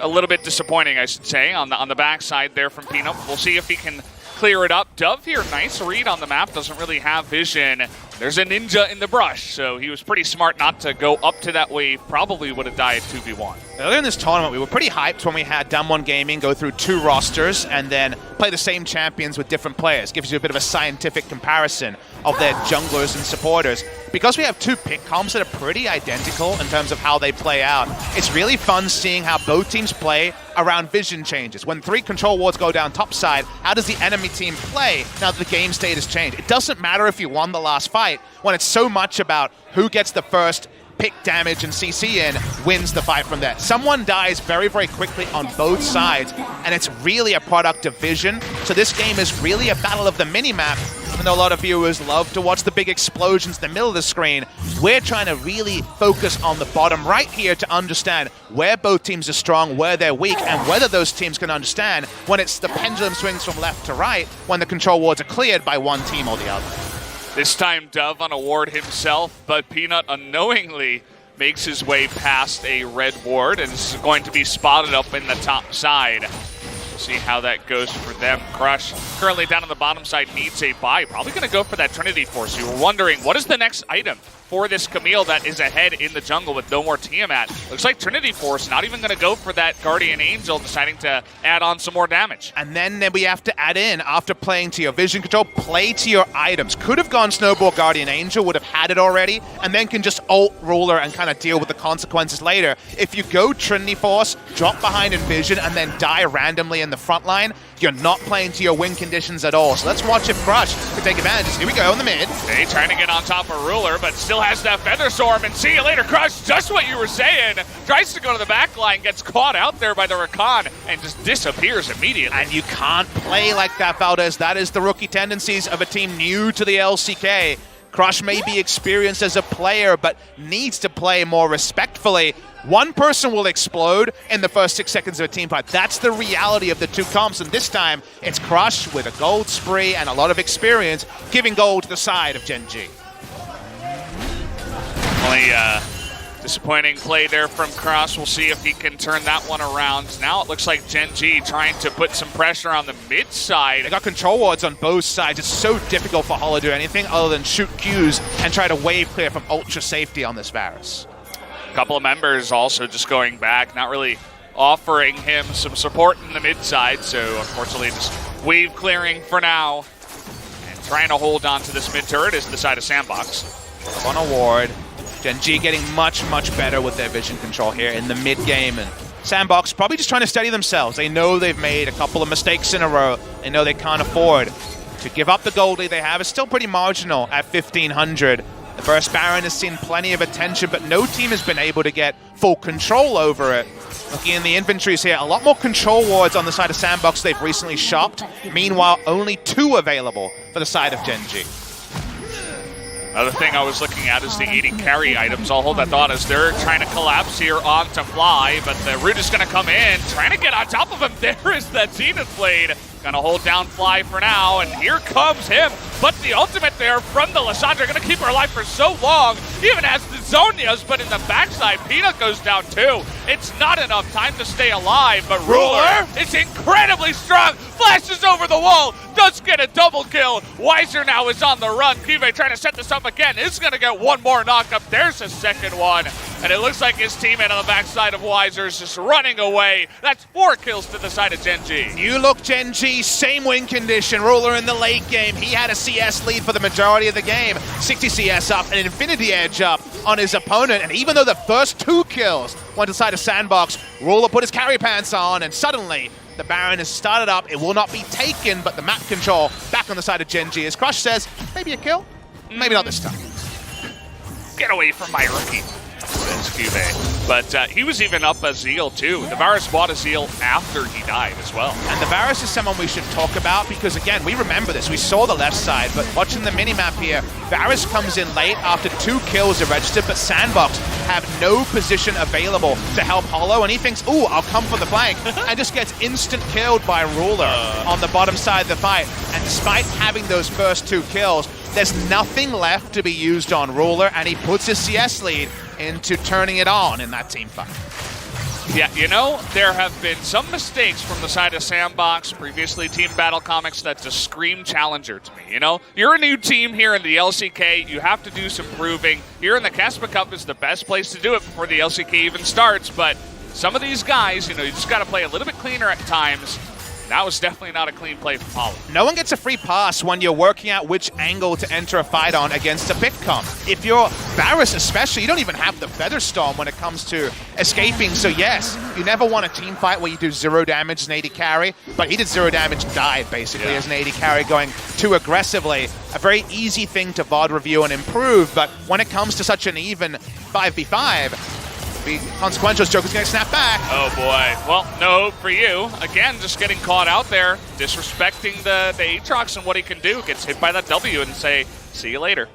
a little bit disappointing, I should say, on the backside there from Peanut. We'll see if he can clear it up. Dove here, nice read on the map, doesn't really have vision. There's a ninja in the brush, so he was pretty smart not to go up to that wave. Probably would have died 2v1. Earlier in this tournament, we were pretty hyped when we had Damwon Gaming go through 2 rosters and then play the same champions with different players. Gives you a bit of a scientific comparison of their junglers and supporters. Because we have 2 pick comps that are pretty identical in terms of how they play out, it's really fun seeing how both teams play around vision changes. When 3 control wards go down top side, how does the enemy team play now that the game state has changed? It doesn't matter if you won the last fight when it's so much about who gets the first pick damage and CC in, wins the fight from there. Someone dies very, very quickly on both sides, and it's really a product of vision. So this game is really a battle of the minimap. Even though a lot of viewers love to watch the big explosions in the middle of the screen, we're trying to really focus on the bottom right here to understand where both teams are strong, where they're weak, and whether those teams can understand when it's the pendulum swings from left to right, when the control wards are cleared by one team or the other. This time Dove on a ward himself, but Peanut unknowingly makes his way past a red ward and is going to be spotted up in the top side. We'll see how that goes for them. Crush, currently down on the bottom side, needs a buy. Probably going to go for that Trinity Force. You were wondering, what is the next item for this Camille that is ahead in the jungle with no more Tiamat? Looks like Trinity Force not even going to go for that Guardian Angel, deciding to add on some more damage. And then we have to add in, after playing to your vision control, play to your items. Could have gone Snowball Guardian Angel, would have had it already, and then can just ult Ruler and kind of deal with the consequences later. If you go Trinity Force, drop behind in vision, and then die randomly in the front line, you're not playing to your win conditions at all. So let's watch if Crush can take advantage. Here we go in the mid. Hey, trying to get on top of Ruler, but still has that Feather Storm, and see you later, Crush. Just what you were saying. Tries to go to the back line, gets caught out there by the Rakan, and just disappears immediately. And you can't play like that, Valdez. That is the rookie tendencies of a team new to the LCK. Crush may be experienced as a player, but needs to play more respectfully. One person will explode in the first 6 seconds of a team fight. That's the reality of the 2 comps, and this time it's Crush with a gold spree and a lot of experience, giving gold to the side of Gen.G. Only disappointing play there from Cross. We'll see if he can turn that one around. Now it looks like Gen.G trying to put some pressure on the mid side. They got control wards on both sides. It's so difficult for Hollow to do anything other than shoot Qs and try to wave clear from ultra safety on this Varus. A couple of members also just going back, not really offering him some support in the mid side, so unfortunately just wave clearing for now. And trying to hold on to this mid turret is the side of SANDBOX. On a ward. Gen.G getting much, much better with their vision control here in the mid game, and SANDBOX probably just trying to steady themselves. They know they've made a couple of mistakes in a row. They know they can't afford to give up the goldie they have. It's still pretty marginal at 1,500. The first Baron has seen plenty of attention, but no team has been able to get full control over it. Looking in the inventories here, a lot more control wards on the side of SANDBOX they've recently shopped. Meanwhile, only 2 available for the side of Gen.G. Another thing I was looking at is the 80 carry items. I'll hold that thought as they're trying to collapse here onto Fly, but the Root is going to come in, trying to get on top of him. There is that Zenith Blade. Gonna hold down Fly for now, and here comes him. But the ultimate there from the Lissandra, gonna keep her alive for so long. Even has the Zonias, but in the backside, Peanut goes down too. It's not enough time to stay alive, but Ruler is incredibly strong. Flashes over the wall, does get a double kill. Wiser now is on the run. KeSPA trying to set this up again. Is gonna get one more knockup. There's a second one. And it looks like his teammate on the backside of Wiser is just running away. That's 4 kills to the side of Gen.G. You look Gen.G, same win condition. Ruler in the late game. He had a CS lead for the majority of the game. 60 CS up, an Infinity Edge up on his opponent. And even though the first 2 kills went to the side of SANDBOX, Ruler put his carry pants on, and suddenly the Baron has started up. It will not be taken, but the map control back on the side of Gen.G. As Crush says, maybe a kill, maybe not this time. Get away from my rookie. That's KeSPA. But he was even up Azil too. The Varus bought Azil after he died as well. And the Varus is someone we should talk about because, again, we remember this. We saw the left side, but watching the minimap here, Varus comes in late after 2 kills are registered, but SANDBOX have no position available to help Hollow, and he thinks, ooh, I'll come for the flank, and just gets instant killed by Ruler on the bottom side of the fight. And despite having those first 2 kills, there's nothing left to be used on Ruler, and he puts his CS lead into turning it on in that team fight. Yeah, you know, there have been some mistakes from the side of SANDBOX, previously Team Battle Comics, that just scream challenger to me. You know, you're a new team here in the LCK, you have to do some proving. Here in the KeSPA Cup is the best place to do it before the LCK even starts, but some of these guys, you just got to play a little bit cleaner at times. That was definitely not a clean play from Holly. No one gets a free pass when you're working out which angle to enter a fight on against a pick comp. If you're Varus especially, you don't even have the Feather Storm when it comes to escaping. So yes, you never want a team fight where you do 0 damage as an AD carry, but he did 0 damage, died basically as an AD carry going too aggressively. A very easy thing to VOD review and improve, but when it comes to such an even 5v5, be consequential. Joker's going to snap back. Oh boy. Well, no hope for you. Again, just getting caught out there, disrespecting the Aatrox and what he can do. Gets hit by that W and say, see you later.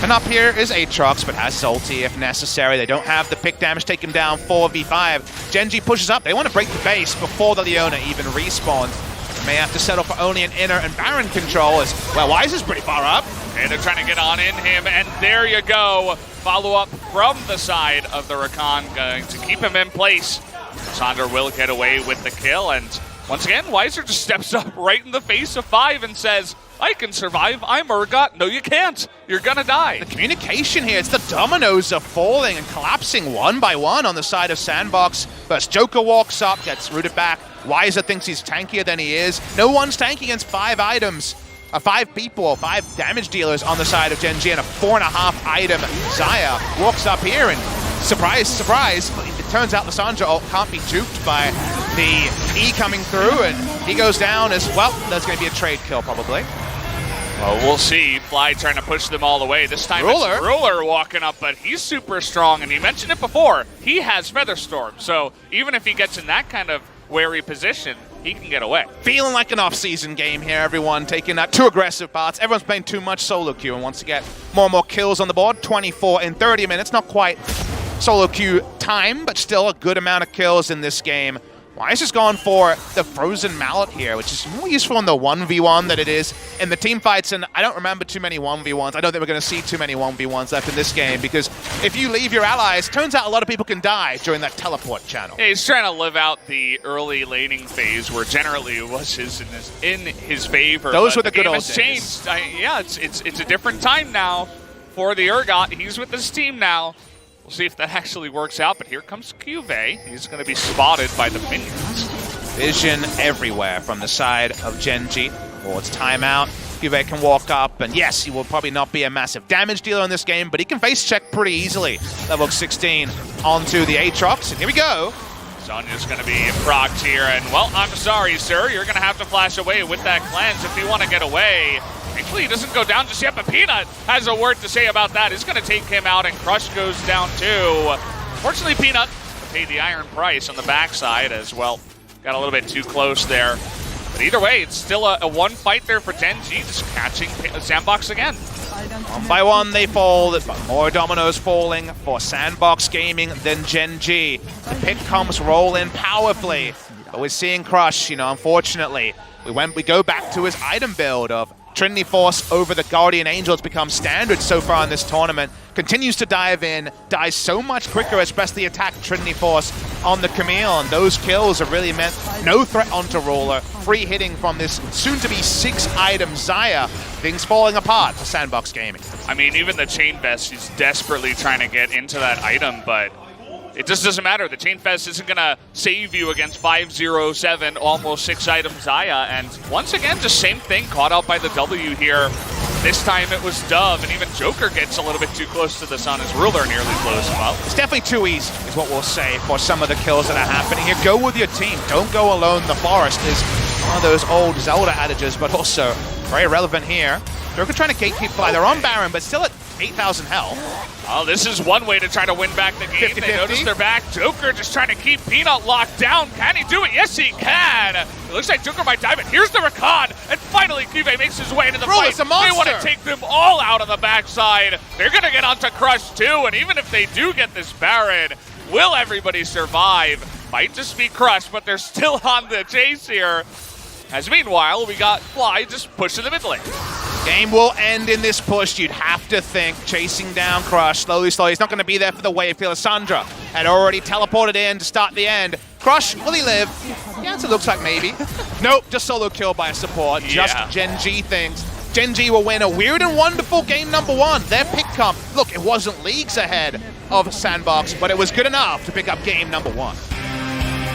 And up here is Aatrox, but has ulti if necessary. They don't have the pick damage, take him down 4v5. Gen.G pushes up. They want to break the base before the Leona even respawns. They may have to settle for only an inner and Baron control as, well, Wise is pretty far up. And they're trying to get on in him, and there you go. Follow up from the side of the Rakan, going to keep him in place. Sandra will get away with the kill, and once again, Weiser just steps up right in the face of 5 and says, I can survive, I'm Urgot. No, you can't. You're gonna die. The communication here, it's the dominoes are falling and collapsing one by one on the side of SANDBOX. First, Joker walks up, gets rooted back. Weiser thinks he's tankier than he is. No one's tanking against 5 items. 5 people, 5 damage dealers on the side of Gen.G and a 4.5 item Xayah walks up here and surprise, surprise, it turns out the Sandra ult can't be juked by the E coming through and he goes down as well. There's going to be a trade kill probably. Well, we'll see. Fly trying to push them all away. This time it's Ruler walking up, but he's super strong, and he mentioned it before. He has Featherstorm, so even if he gets in that kind of wary position, he can get away. Feeling like an off-season game here, everyone. Taking that too aggressive parts. Everyone's playing too much solo queue and wants to get more and more kills on the board. 24 in 30 minutes. Not quite solo queue time, but still a good amount of kills in this game. Wise has gone for the Frozen Mallet here, which is more useful in the 1v1 than it is in the team fights, and I don't remember too many 1v1s. I don't think we're going to see too many 1v1s left in this game, because if you leave your allies, turns out a lot of people can die during that teleport channel. Yeah, he's trying to live out the early laning phase, where generally it was in his favor. Those were the good game old has days. Changed. Yeah, it's a different time now for the Urgot. He's with his team now. We'll see if that actually works out, but here comes QV. He's going to be spotted by the minions. Vision everywhere from the side of Gen.G. Towards timeout. QV can walk up, and yes, he will probably not be a massive damage dealer in this game, but he can face check pretty easily. Level 16 onto the Aatrox, and here we go. Sonya's going to be procced here, and well, I'm sorry, sir. You're going to have to flash away with that cleanse if you want to get away. Thankfully, he doesn't go down just yet, but Peanut has a word to say about that. He's going to take him out, and Crush goes down too. Fortunately, Peanut paid the iron price on the backside as well. Got a little bit too close there. But either way, it's still a one fight there for Gen.G, just catching SANDBOX again. One by one they fall, but more dominoes falling for SANDBOX Gaming than Gen.G. The pick comes rolling powerfully, but we're seeing Crush, unfortunately. We go back to his item build of Trinity Force over the Guardian Angel. It's become standard so far in this tournament. Continues to dive in, dies so much quicker, especially attack Trinity Force on the Camille, and those kills have really meant no threat onto Ruler. Free hitting from this soon-to-be 6-item Xayah. Things falling apart for SANDBOX Gaming. I mean, even the Chain Vest, she's desperately trying to get into that item, but it just doesn't matter. The Chain Vest isn't going to save you against 5-0-7, almost 6-item Xayah. And once again, just same thing, caught out by the W here. This time it was Dove, and even Joker gets a little bit too close to the sun as Ruler nearly blows him up. It's definitely too easy, is what we'll say, for some of the kills that are happening here. Go with your team. Don't go alone. The forest is one of those old Zelda adages, but also very relevant here. Joker trying to gatekeep Fly. They're on Baron, but still at 8,000 health. Oh, this is one way to try to win back the game. 50-50. They notice they're back. Joker just trying to keep Peanut locked down. Can he do it? Yes, he can. It looks like Joker might die, but here's the Rakan. And finally, Kive makes his way into the fight. It's a monster. They want to take them all out on the backside. They're going to get onto Crush too. And even if they do get this Baron, will everybody survive? Might just be Crush, but they're still on the chase here. As meanwhile, we got Fly just pushing the mid lane. Game will end in this push, you'd have to think. Chasing down Crush, slowly. He's not going to be there for the wave. Sandra had already teleported in to start the end. Crush, will he live? The answer looks like maybe. Nope, just solo kill by a support. Yeah. Just Gen.G things. Gen.G will win a weird and wonderful game number 1. Their pick comp, look, it wasn't leagues ahead of SANDBOX, but it was good enough to pick up game number 1.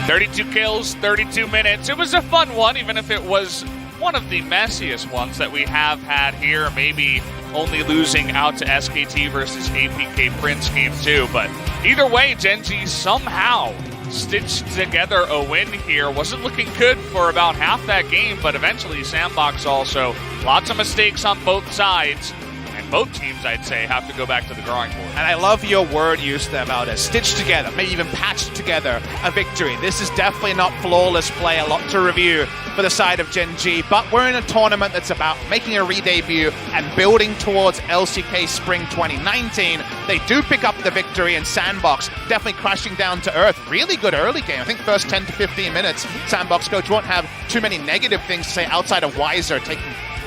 32 kills, 32 minutes. It was a fun one, even if it was one of the messiest ones that we have had here. Maybe only losing out to SKT versus APK Prince game 2. But either way, Gen.G somehow stitched together a win here. Wasn't looking good for about half that game, but eventually SANDBOX also. Lots of mistakes on both sides. And both teams, I'd say, have to go back to the drawing board. And I love your word use there about it. Stitched together, maybe even patched together a victory. This is definitely not flawless play, a lot to review for the side of Gen.G, but we're in a tournament that's about making a re-debut and building towards LCK Spring 2019. They do pick up the victory, and SANDBOX definitely crashing down to earth. Really good early game. I think first 10 to 15 minutes, SANDBOX coach won't have too many negative things to say outside of Weiser taking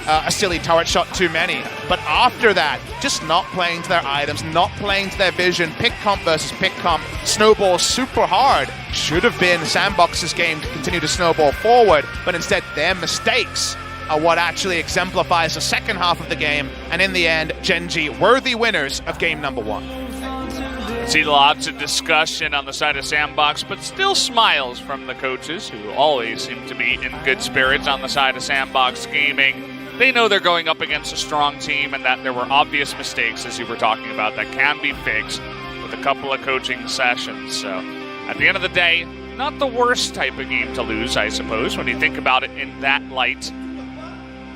a silly turret shot too many. But after that, just not playing to their items, not playing to their vision. Pick comp versus pick comp. Snowball super hard. Should have been SANDBOX's game to continue to snowball forward, but instead their mistakes are what actually exemplifies the second half of the game. And in the end, Gen.G worthy winners of game number 1. See lots of discussion on the side of SANDBOX, but still smiles from the coaches, who always seem to be in good spirits on the side of SANDBOX Gaming. They know they're going up against a strong team and that there were obvious mistakes, as you were talking about, that can be fixed with a couple of coaching sessions. So at the end of the day, not the worst type of game to lose, I suppose, when you think about it in that light.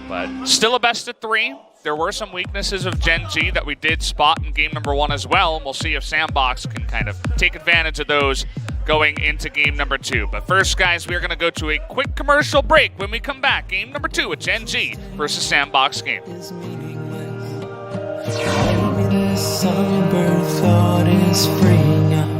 But still a best of 3. There were some weaknesses of Gen.G that we did spot in game number 1 as well, and we'll see if SANDBOX can kind of take advantage of those going into game number 2. But first, guys, we're going to go to a quick commercial break. When we come back, game number 2 with Gen.G versus SANDBOX Game. Maybe the songbird thought is spring.